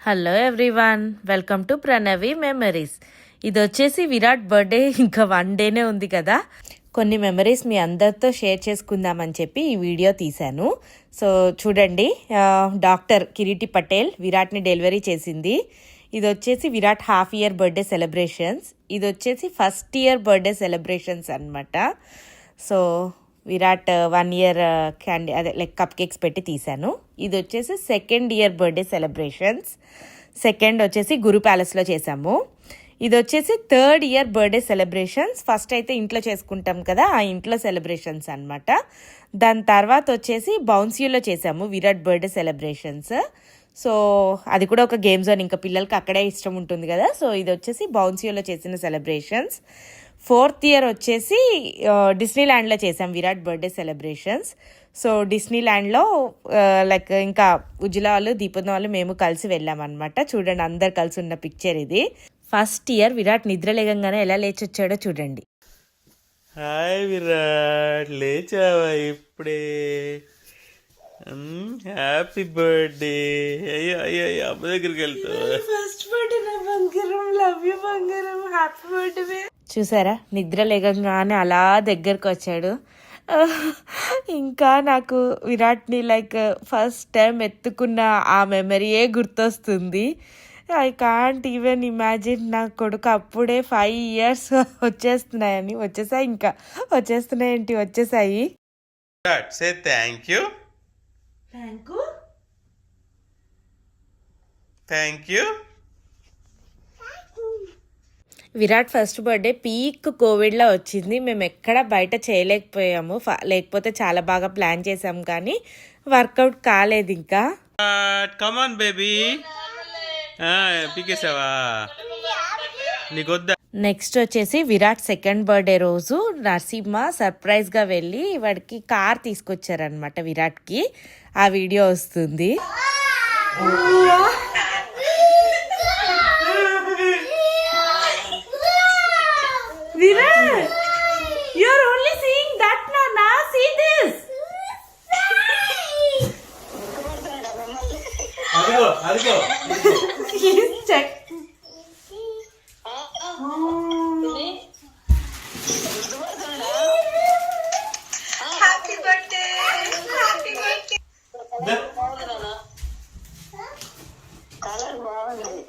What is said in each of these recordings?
Hello everyone, welcome to Pranavi memories. ఇది వచ్చేసి Virat birthday ఇంకా 1 డేనే ఉంది కదా. కొన్ని మెమరీస్ మీ అందరితో షేర్ చేసుకుందామని చెప్పి ఈ వీడియో తీశాను. సో చూడండి, డాక్టర్ కిరీటి పటేల్ విరాట్ని డెలివరీ చేసింది. ఇది వచ్చేసి Virat half year birthday celebrations. ఇది వచ్చేసి ఫస్ట్ ఇయర్ బర్త్డే సెలబ్రేషన్స్ అనమాట. So Virat 1 year cup cakes పెట్టి తీశాను. ఇది వచ్చేసి second year birthday celebrations. Second వచ్చేసి గురు ప్యాలెస్లో చేసాము. ఇది వచ్చేసి third year birthday celebrations. First అయితే ఇంట్లో చేసుకుంటాం కదా, ఆ ఇంట్లో సెలబ్రేషన్స్ అనమాట. దాని తర్వాత వచ్చేసి బౌన్సీలో చేసాము విరాట్ బర్త్డే సెలబ్రేషన్స్. సో అది కూడా ఒక గేమ్ జోన్, ఇంకా పిల్లలకి అక్కడే ఇష్టం ఉంటుంది కదా. సో ఇది వచ్చేసి బౌన్సీలో చేసిన సెలబ్రేషన్స్. ఫోర్త్ ఇయర్ వచ్చేసి డిస్నీల్యాండ్లో చేసాం విరాట్ బర్త్డే సెలబ్రేషన్స్. సో డిస్నీల్యాండ్లో ఇంకా ఉజ్జల వాళ్ళు, దీపం వాళ్ళు, మేము కలిసి వెళ్ళామన్నమాట. చూడండి, అందరు కలిసి ఉన్న పిక్చర్ ఇది. ఫస్ట్ ఇయర్ విరాట్ నిద్ర లేగంగానే ఎలా లేచొచ్చాడో చూడండి. హాయ్ విరాట్, లేచావా ఇప్పుడే? Happy birthday. అయ్యో అయ్యో అమ్మ దగ్గరికి వెళ్తావా? ఫస్ట్ బర్త్డే నా బంగారం, లవ్ యూ బంగారం, హ్యాపీ బర్త్డే. చూసారా, నిద్ర లేగంగానే అలా దగ్గరకు వచ్చాడు. ఇంకా నాకు విరాట్ని ఫస్ట్ టైం ఎత్తుకున్న ఆ మెమరీయే గుర్తొస్తుంది. ఐ కాంట్ ఈవెన్ ఇమాజిన్ నా కొడుకు అప్పుడే 5 years వచ్చేస్తున్నాయని. వచ్చేసాయి, ఇంకా వచ్చేస్తున్నాయేంటి, వచ్చేసాయి. Say thank you. Thank you. Virat first birthday peak కోవిడ్లో వచ్చింది. మేము ఎక్కడ బయట చేయలేకపోయాము, లేకపోతే చాలా బాగా ప్లాన్ చేసాం, కానీ వర్కౌట్ కాలేదు. ఇంకా కమాన్ బేబీ, పీకేసావా? నీకొద్దా? నెక్స్ట్ వచ్చేసి విరాట్ సెకండ్ బర్త్డే రోజు నరసింహ సర్ప్రైజ్గా వెళ్ళి వాడికి కార్ తీసుకొచ్చారనమాట విరాట్కి. ఆ వీడియో వస్తుంది. Virat, you're only seeing that now. Now see this. అదిగో Please check. Happy birthday. Happy birthday. Color బాగుంది.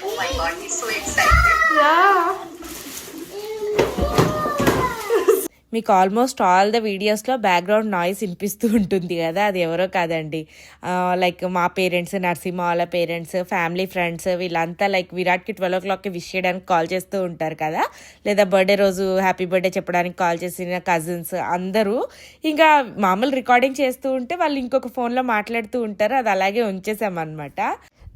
Oh my god, he's so excited. Yeah. మీకు ఆల్మోస్ట్ ఆల్ ద వీడియోస్లో బ్యాక్గ్రౌండ్ నాయిస్ వినిపిస్తూ ఉంటుంది కదా, అది ఎవరో కాదండి, మా పేరెంట్స్, నరసింహ వాళ్ళ పేరెంట్స్, ఫ్యామిలీ ఫ్రెండ్స్, వీళ్ళంతా విరాట్కి 12 o'clockకి విష్ చేయడానికి కాల్ చేస్తూ ఉంటారు కదా, లేదా బర్త్డే రోజు హ్యాపీ బర్త్డే చెప్పడానికి కాల్ చేసిన కజిన్స్ అందరూ ఇంకా మామూలు రికార్డింగ్ చేస్తూ ఉంటే వాళ్ళు ఇంకొక ఫోన్లో మాట్లాడుతూ ఉంటారు. అది అలాగే ఉంచేసామన్నమాట.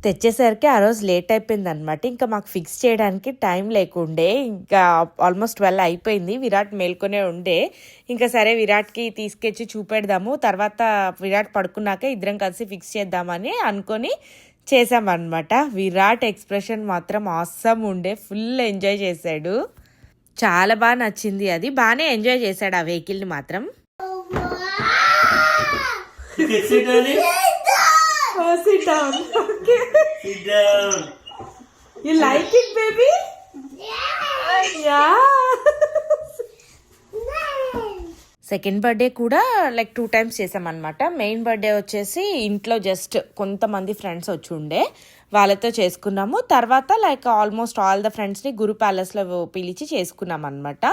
తెచ్చేసరికి ఆ రోజు లేట్ అయిపోయింది అనమాట. ఇంకా మాకు ఫిక్స్ చేయడానికి టైం లేకుండే, ఇంకా ఆల్మోస్ట్ 12 అయిపోయింది. విరాట్ మేల్కొనే ఉండే. ఇంకా సరే విరాట్కి తీసుకొచ్చి చూపెడదాము, తర్వాత విరాట్ పడుకున్నాక ఇద్దరం కలిసి ఫిక్స్ చేద్దామని అనుకొని చేసామన్నమాట. విరాట్ ఎక్స్ప్రెషన్ మాత్రం ఆసమ్ ఉండే, ఫుల్ ఎంజాయ్ చేశాడు. చాలా బాగా నచ్చింది, అది బాగానే ఎంజాయ్ చేశాడు ఆ వెహికల్ని మాత్రం. Sit down. Okay. Sit down. You like it, baby? Yeah. Second birthday కూడా 2 times చేసామన్నమాట. మెయిన్ బర్త్డే వచ్చేసి ఇంట్లో జస్ట్ కొంతమంది ఫ్రెండ్స్ వచ్చి ఉండే, వాళ్ళతో చేసుకున్నాము. తర్వాత ఆల్మోస్ట్ ఆల్ ద ఫ్రెండ్స్ని గురు ప్యాలెస్లో పిలిచి చేసుకున్నాం అనమాట.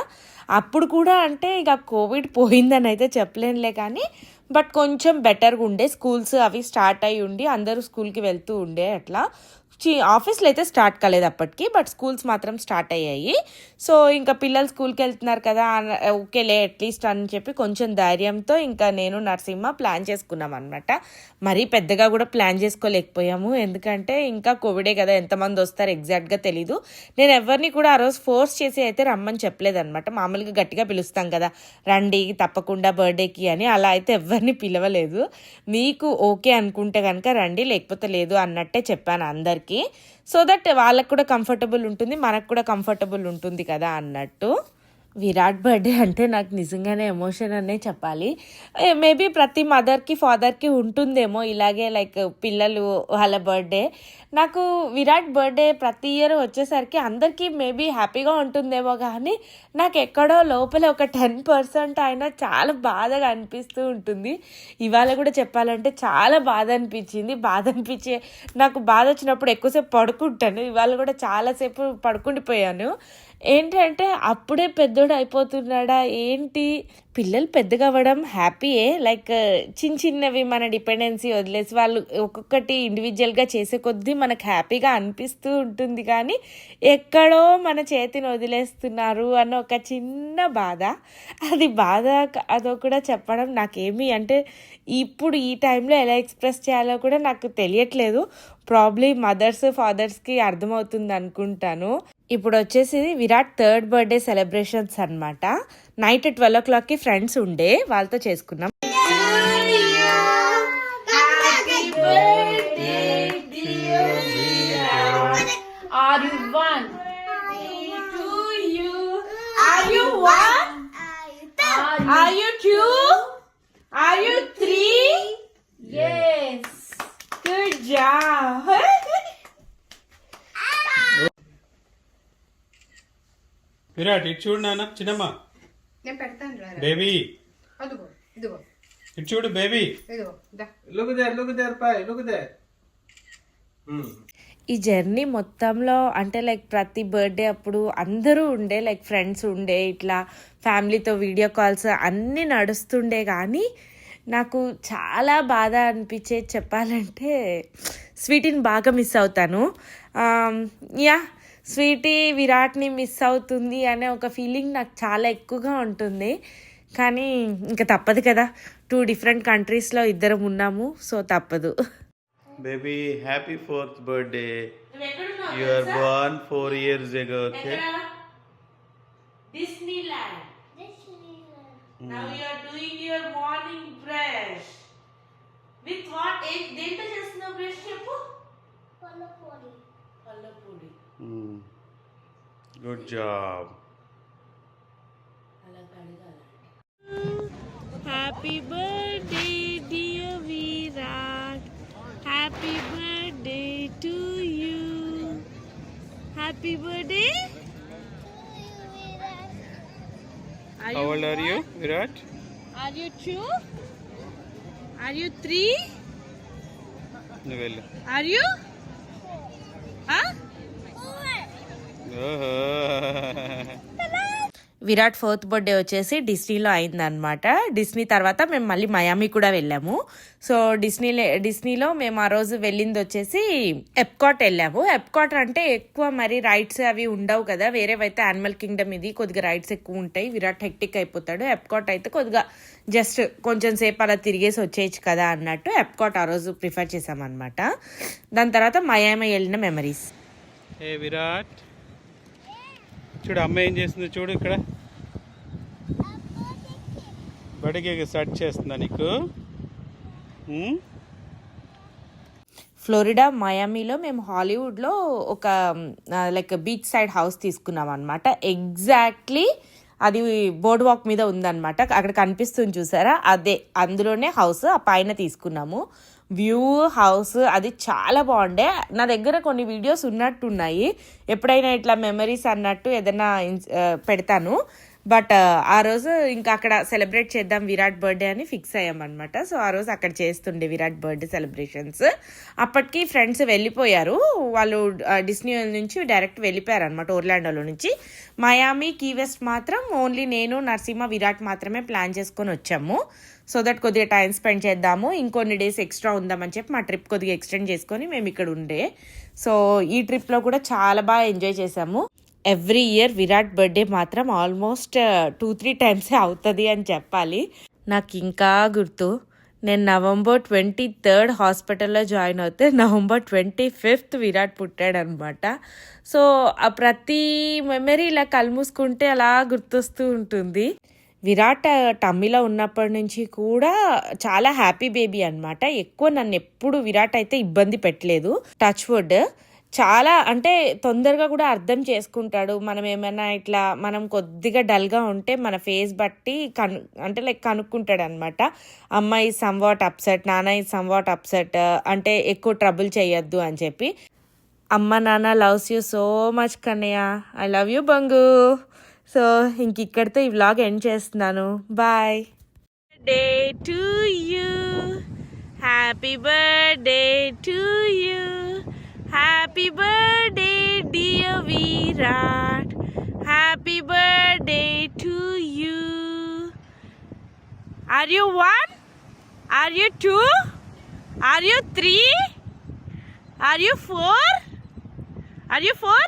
అప్పుడు కూడా అంటే ఇక కోవిడ్ పోయిందని అయితే చెప్పలేనులే, కానీ బట్ కొంచెం బెటర్గా ఉండే. స్కూల్స్ అవి స్టార్ట్ అయ్యి ఉండి అందరూ స్కూల్కి వెళ్తూ ఉండే. అట్లా ఆఫీస్లో అయితే స్టార్ట్ కాలేదు అప్పటికి, బట్ స్కూల్స్ మాత్రం స్టార్ట్ అయ్యాయి. సో ఇంకా పిల్లలు స్కూల్కి వెళ్తున్నారు కదా, ఓకేలే అట్లీస్ట్ అని చెప్పి కొంచెం ధైర్యంతో ఇంకా నేను నరసింహ ప్లాన్ చేసుకున్నాం అనమాట. మరీ పెద్దగా కూడా ప్లాన్ చేసుకోలేకపోయాము, ఎందుకంటే ఇంకా కోవిడే కదా, ఎంతమంది వస్తారు ఎగ్జాక్ట్గా తెలీదు. నేను ఎవరిని కూడా ఆ రోజు ఫోర్స్ చేసి అయితే రమ్మని చెప్పలేదన్నమాట. మామూలుగా గట్టిగా పిలుస్తాం కదా, రండి తప్పకుండా బర్త్డేకి అని, అలా అయితే ఎవరిని పిలవలేదు. మీకు ఓకే అనుకుంటే కనుక రండి, లేకపోతే లేదు అన్నట్టే చెప్పాను అందరికీ. సో దట్ వాళ్ళకు కూడా కంఫర్టబుల్ ఉంటుంది, మనకు కూడా కంఫర్టబుల్ ఉంటుంది కదా అన్నట్టు. విరాట్ బర్త్డే అంటే నాకు నిజంగానే ఎమోషన్ అనే చెప్పాలి. మేబీ ప్రతి మదర్కి ఫాదర్కి ఉంటుందేమో ఇలాగే లైక్ పిల్లలు వాళ్ళ బర్త్డే. నాకు విరాట్ బర్త్డే ప్రతి ఇయర్ వచ్చేసరికి అందరికీ మేబీ హ్యాపీగా ఉంటుందేమో, కానీ నాకు ఎక్కడో లోపల ఒక 10% అయినా చాలా బాధగా అనిపిస్తూ ఉంటుంది. ఇవాళ కూడా చెప్పాలంటే చాలా బాధ అనిపించింది. నాకు బాధ వచ్చినప్పుడు ఎక్కువసేపు పడుకుంటాను. ఇవాళ కూడా చాలాసేపు పడుకుండిపోయాను. ఏంటంటే అప్పుడే పెద్దోడు అయిపోతున్నాడా ఏంటి, పిల్లలు పెద్దగా అవ్వడం హ్యాపీయే. లైక్ చిన్నవి మన డిపెండెన్సీ వదిలేసి వాళ్ళు ఒక్కొక్కటి ఇండివిజువల్గా చేసే కొద్దీ మనకు హ్యాపీగా అనిపిస్తూ ఉంటుంది, కానీ ఎక్కడో మన చేతిని వదిలేస్తున్నారు అన్న ఒక చిన్న బాధ. అదో కూడా చెప్పడం నాకేమి అంటే ఇప్పుడు ఈ టైంలో ఎలా ఎక్స్ప్రెస్ చేయాలో కూడా నాకు తెలియట్లేదు. ప్రాబ్లీ మదర్స్ ఫాదర్స్కి అర్థమవుతుంది అనుకుంటాను. ఇప్పుడు వచ్చేసి విరాట్ 3rd బర్త్డే సెలబ్రేషన్స్ అనమాట. నైట్ 12 o'clockకి ఫ్రెండ్స్ ఉండే వాళ్ళతో చేసుకున్నాం. విరాట్ ఇటు చూడు నాన్న, చిన్నమ్మ నేను పెడతాను రా. బేబీ అదిగో ఇదిగో ఇటు చూడు బేబీ. ఇదిగో దా. లుక్ దేర్ పై లుక్ దేర్. ఈ జర్నీ మొత్తంలో అంటే లైక్ ప్రతి బర్త్డే అప్పుడు అందరూ ఉండే, లైక్ ఫ్రెండ్స్ ఉండే, ఇట్లా ఫ్యామిలీతో వీడియో కాల్స్ అన్నీ నడుస్తుండే, కానీ నాకు చాలా బాధ అనిపించేది చెప్పాలంటే స్వీటీని బాగా మిస్ అవుతాను. స్వీటీ విరాట్ని మిస్ అవుతుంది అనే ఒక ఫీలింగ్ నాకు చాలా ఎక్కువగా ఉంటుంది. కానీ ఇంకా తప్పదు కదా, 2 different కంట్రీస్లో ఇద్దరం ఉన్నాము, సో తప్పదు. Baby, happy 4th birthday. You are born 4 years ago, okay? Disneyland. Now you are doing your morning brush. With what age? దేంతో చేస్తున్నావు బ్రష్ చెప్పు? పల్లపొడి. Good job. Happy birthday dear Virat. Happy birthday to you. Happy birthday. How old are you, Virat? Are you 2? Are you 3? నువ్వు వెళ్ళు. Are you? Huh? Virat 4th birthday వచ్చేసి డిస్నీలో అయిందనమాట. Disney తర్వాత మేము మళ్ళీ మయామి కూడా వెళ్ళాము. సో డిస్నీలో మేము ఆ రోజు వెళ్ళింది వచ్చేసి ఎప్కాట్ వెళ్ళాము. ఎప్కాట్ అంటే ఎక్కువ మరి రైడ్స్ అవి ఉండవు కదా, వేరేవైతే యానిమల్ కింగ్డమ్ ఇది కొద్దిగా రైడ్స్ ఎక్కువ ఉంటాయి. విరాట్ హెక్టిక్ అయిపోతాడు. ఎప్కాట్ అయితే కొద్దిగా జస్ట్ కొంచెం సేపు అలా తిరిగేసి వచ్చేయచ్చు కదా అన్నట్టు ఎప్కాట్ ఆ రోజు ప్రిఫర్ చేసామన్నమాట. దాని తర్వాత మయామి వెళ్ళిన మెమరీస్. ఏ విరాట్ చూడు అమ్మ ఏం చేస్తుందో చూడు. ఇక్కడ బడికి సెట్ చేస్తుందా నీకు? ఫ్లోరిడా మయామిలో మేము హాలీవుడ్లో ఒక లైక్ బీచ్ సైడ్ హౌస్ తీసుకున్నాం అనమాట. ఎగ్జాక్ట్లీ అది బోర్డ్ వాక్ మీద ఉందన్నమాట. అక్కడ కనిపిస్తుంది చూసారా, అదే అందులోనే హౌస్. ఆ పైన తీసుకున్నాము. వ్యూ హౌస్ అది చాలా బాగుండే. నా దగ్గర కొన్ని వీడియోస్ ఉన్నట్టున్నాయి, ఎప్పుడైనా ఇట్లా మెమరీస్ అన్నట్టు ఏదైనా పెడతాను. బట్ ఆ రోజు ఇంకా అక్కడ సెలబ్రేట్ చేద్దాం విరాట్ బర్త్డే అని ఫిక్స్ అయ్యామన్నమాట. సో ఆ రోజు అక్కడ చేస్తుండే విరాట్ బర్త్డే సెలబ్రేషన్స్. అప్పటికి ఫ్రెండ్స్ వెళ్ళిపోయారు, వాళ్ళు డిస్నీ నుంచి డైరెక్ట్ వెళ్ళిపోయారు అనమాట, ఓర్లాండోలో నుంచి. మయామి కీ వెస్ట్ మాత్రం ఓన్లీ నేను, నరసింహ, విరాట్ మాత్రమే ప్లాన్ చేసుకొని వచ్చాము. సో దట్ కొద్దిగా టైం స్పెండ్ చేద్దాము, ఇంకొన్ని డేస్ ఎక్స్ట్రా ఉందామని చెప్పి మా ట్రిప్ కొద్దిగా ఎక్స్టెండ్ చేసుకొని మేము ఇక్కడ ఉండే. సో ఈ ట్రిప్లో కూడా చాలా బాగా ఎంజాయ్ చేసాము. ఎవ్రీ ఇయర్ విరాట్ బర్త్డే మాత్రం ఆల్మోస్ట్ 2-3 టైమ్సే అవుతుంది అని చెప్పాలి. నాకు ఇంకా గుర్తు, నేను November 23rd హాస్పిటల్లో జాయిన్ అవుతే November 25th విరాట్ పుట్టాడనమాట. సో ఆ ప్రతి మెమరీ ఇలా కలుమూసుకుంటే అలా గుర్తొస్తూ ఉంటుంది. విరాట్ టమ్మీలో ఉన్నప్పటి నుంచి కూడా చాలా హ్యాపీ బేబీ అనమాట. ఎక్కువ నన్ను ఎప్పుడు విరాట్ అయితే ఇబ్బంది పెట్టలేదు, టచ్ వుడ్. చాలా అంటే తొందరగా కూడా అర్థం చేసుకుంటాడు. మనం ఏమైనా ఇట్లా మనం కొద్దిగా డల్గా ఉంటే మన ఫేస్ బట్టి అంటే లైక్ కనుక్కుంటాడు అనమాట. అమ్మ ఈ సమ్వాట్ అప్సెట్, నాన్న ఈ సమ్వాట్ అప్సెట్, అంటే ఎక్కువ ట్రబుల్ చేయొద్దు అని చెప్పి. అమ్మ నాన్న loves you so much Kannayya. I love you బంగు. సో ఇంక ఇక్కడితో ఈ వ్లాగ్ ఎండ్ చేస్తున్నాను. Bye. Day to you, happy birthday to you, happy birthday dear Virat, happy birthday to you. Are you 1? Are you 2? Are you 3? Are you 4? Are you 4?